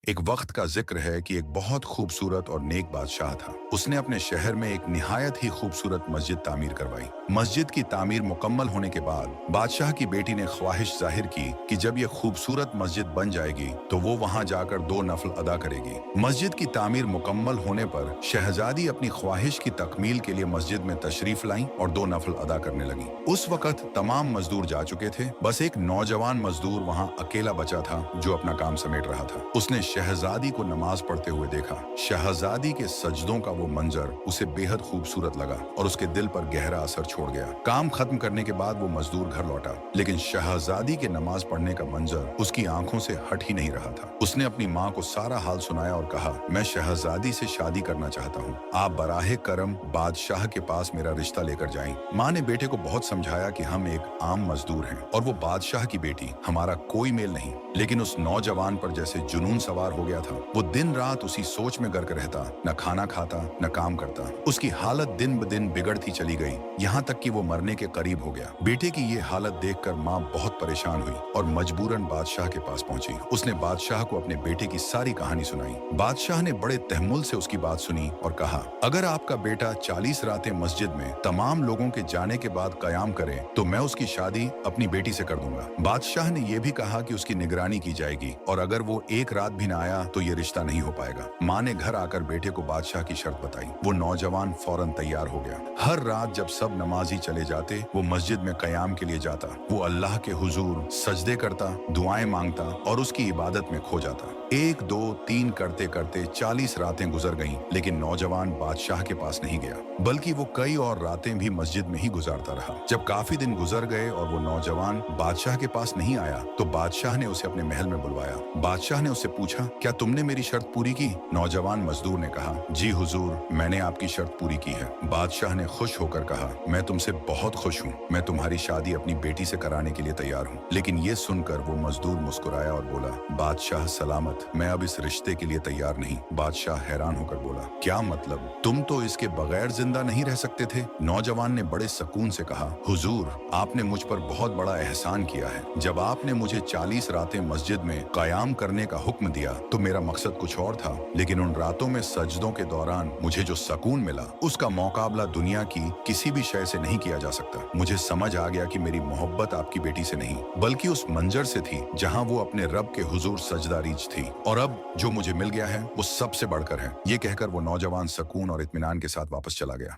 ایک وقت کا ذکر ہے کہ ایک بہت خوبصورت اور نیک بادشاہ تھا۔ اس نے اپنے شہر میں ایک نہایت ہی خوبصورت مسجد تعمیر کروائی۔ مسجد کی تعمیر مکمل ہونے کے بعد بادشاہ کی بیٹی نے خواہش ظاہر کی کہ جب یہ خوبصورت مسجد بن جائے گی تو وہ وہاں جا کر 2 نفل ادا کرے گی۔ مسجد کی تعمیر مکمل ہونے پر شہزادی اپنی خواہش کی تکمیل کے لیے مسجد میں تشریف لائیں اور 2 نفل ادا کرنے لگیں۔ اس وقت تمام مزدور جا چکے تھے، بس ایک نوجوان مزدور وہاں اکیلا بچا تھا جو اپنا کام سمیٹ رہا تھا۔ اس نے شہزادی کو نماز پڑھتے ہوئے دیکھا۔ شہزادی کے سجدوں کا وہ منظر اسے بے حد خوبصورت لگا اور اس کے دل پر گہرا اثر چھوڑ گیا۔ کام ختم کرنے کے بعد وہ مزدور گھر لوٹا، لیکن شہزادی کے نماز پڑھنے کا منظر اس کی آنکھوں سے ہٹ ہی نہیں رہا تھا۔ اس نے اپنی ماں کو سارا حال سنایا اور کہا، میں شہزادی سے شادی کرنا چاہتا ہوں، آپ براہ کرم بادشاہ کے پاس میرا رشتہ لے کر جائیں۔ ماں نے بیٹے کو بہت سمجھایا کہ ہم ایک عام مزدور ہیں اور وہ بادشاہ کی بیٹی، ہمارا کوئی میل نہیں، لیکن اس نوجوان پر جیسے جنون سوار ہو گیا تھا۔ وہ دن رات اسی سوچ میں غرق رہتا، نہ کھانا کھاتا نہ کام کرتا۔ اس کی حالت دن بدن بگڑتی چلی گئی، یہاں تک کہ وہ مرنے کے قریب ہو گیا۔ بیٹے کی یہ حالت دیکھ کر ماں بہت پریشان ہوئی اور مجبوراً بادشاہ کے پاس پہنچی۔ اس نے بادشاہ کو اپنے بیٹے کی ساری کہانی سنائی۔ بادشاہ نے بڑے تحمل سے اس کی بات سنی اور کہا، اگر آپ کا بیٹا 40 راتیں مسجد میں تمام لوگوں کے جانے کے بعد قیام کرے تو میں اس کی شادی اپنی بیٹی سے کر دوں گا۔ بادشاہ نے یہ بھی کہا کہ اس کی نگرانی کی جائے گی اور اگر وہ ایک رات بھی نہ آیا تو یہ رشتہ نہیں ہو پائے گا۔ ماں نے گھر آ کر بیٹے کو بادشاہ کی شرط بتائی۔ وہ نوجوان فوراً تیار ہو گیا۔ ہر رات جب سب نمازی چلے جاتے وہ مسجد میں قیام کے لیے جاتا۔ وہ اللہ کے حضور سجدے کرتا، دعائیں مانگتا اور اس کی عبادت میں کھو جاتا۔ 1 2 3 کرتے کرتے 40 راتیں گزر گئیں، لیکن نوجوان بادشاہ کے پاس نہیں گیا، بلکہ وہ کئی اور راتیں بھی مسجد میں ہی گزارتا رہا۔ جب کافی دن گزر گئے اور وہ نوجوان بادشاہ کے پاس نہیں آیا تو بادشاہ نے اسے اپنے محل میں بلوایا۔ بادشاہ نے اس سے پوچھا، کیا تم نے میری شرط پوری کی؟ نوجوان مزدور نے کہا، جی حضور، میں نے آپ کی شرط پوری کی ہے۔ بادشاہ نے خوش ہو کر کہا، میں تم سے بہت خوش ہوں، میں تمہاری شادی اپنی بیٹی سے کرانے کے لیے تیار ہوں۔ لیکن یہ سن کر وہ مزدور مسکرایا اور بولا، بادشاہ سلامت، میں اب اس رشتے کے لیے تیار نہیں۔ بادشاہ حیران ہو کر بولا، کیا مطلب؟ تم تو اس کے بغیر زندہ نہیں رہ سکتے تھے؟ نوجوان نے بڑے سکون سے کہا، حضور، آپ نے مجھ پر بہت بڑا احسان کیا ہے۔ جب آپ نے مجھے 40 راتیں مسجد میں قیام کرنے کا حکم دیا تو میرا مقصد کچھ اور تھا، لیکن ان راتوں میں سجدوں کے دوران مجھے جو سکون ملا اس کا مقابلہ دنیا کی کسی بھی شے سے نہیں کیا جا سکتا۔ مجھے سمجھ آ گیا کہ میری محبت آپ کی بیٹی سے نہیں بلکہ اس منظر سے تھی جہاں وہ اپنے رب کے حضور سجدہ ریچ تھی، اور اب جو مجھے مل گیا ہے وہ سب سے بڑھ کر ہے۔ یہ کہہ کر وہ نوجوان سکون اور اطمینان کے ساتھ واپس چلا گیا۔